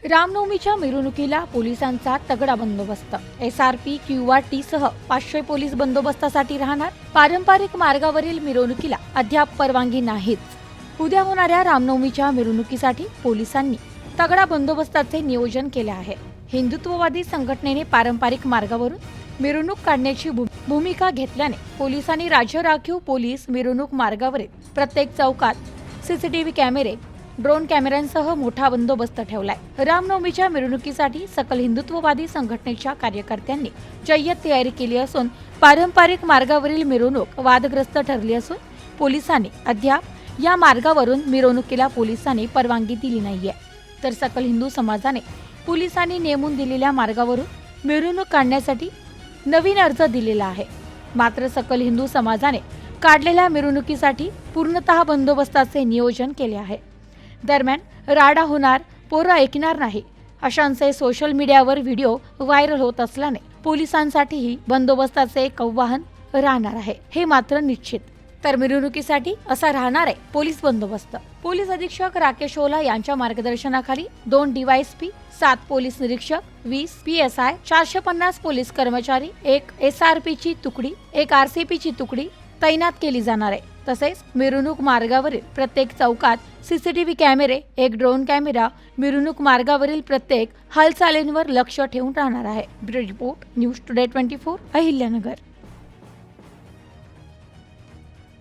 रामनवमीच्या मिरवणुकीला पोलिसांचा तगडा बंदोबस्त। SRP QRT सह 500 पोलीस बंदोबस्तासाठी राहणार। पारंपरिक मार्गावरील मिरवणुकीला अद्याप परवानगी नाहीच। उद्या होणाऱ्या रामनवमीच्या मिरवणुकीसाठी पोलिसांनी तगडा बंदोबस्ताचे नियोजन केले आहे। हिंदुत्ववादी संघटनेने पारंपरिक मार्गावरून मिरवणूक काढण्याची भूमिका घेतल्याने पोलिसांनी राज्य राखीव पोलीस मिरवणूक मार्गावरील प्रत्येक चौकात CCTV कॅमेरे, ड्रोन कॅमेऱ्यांसह मोठा बंदोबस्त ठेवलाय। रामनवमीच्या मिरवणुकीसाठी सकल हिंदुत्ववादी संघटनेच्या कार्यकर्त्यांनी जय्यत तयारी केली असून पारंपरिक मार्गावरील मिरवणूक वादग्रस्त ठरली असून पोलिसांनी अद्याप या मार्गावरून मिरवणुकीला पोलिसांनी परवानगी दिली नाहीये। तर सकल हिंदू समाजाने पोलिसांनी नेमून दिलेल्या मार्गावरून मिरवणूक काढण्यासाठी नवीन अर्ज दिलेला आहे। मात्र सकल हिंदू समाजाने काढलेल्या मिरवणुकीसाठी पूर्णतः बंदोबस्ताचे नियोजन केले आहे। दरम्यान राडा होणार, पोरं ऐकणार नाही अशांचे सोशल मीडियावर व्हिडिओ व्हायरल होत असल्याने पोलिसांसाठीही बंदोबस्ताचे एक आव्हान राहणार आहे, हे मात्र निश्चित। तर मिरवणुकीसाठी असा राहणार आहे पोलीस बंदोबस्त। पोलीस अधीक्षक राकेश ओला यांच्या मार्गदर्शनाखाली 2 DYSP, 7 पोलीस निरीक्षक, 20 PSI, 450 पोलीस कर्मचारी, 1 SRP ची तुकडी, 1 RCP ची तुकडी तैनात केली जाणार आहे। तसेच मिरवणूक मार्गावरील प्रत्येक चौकात CCTV कॅमेरे, 1 ड्रोन कॅमेरा मिरवणूक मार्गावरील प्रत्येक हालचालींवर लक्ष ठेवून राहणार आहे। Bureau report, news today 24, Ahilyanagar.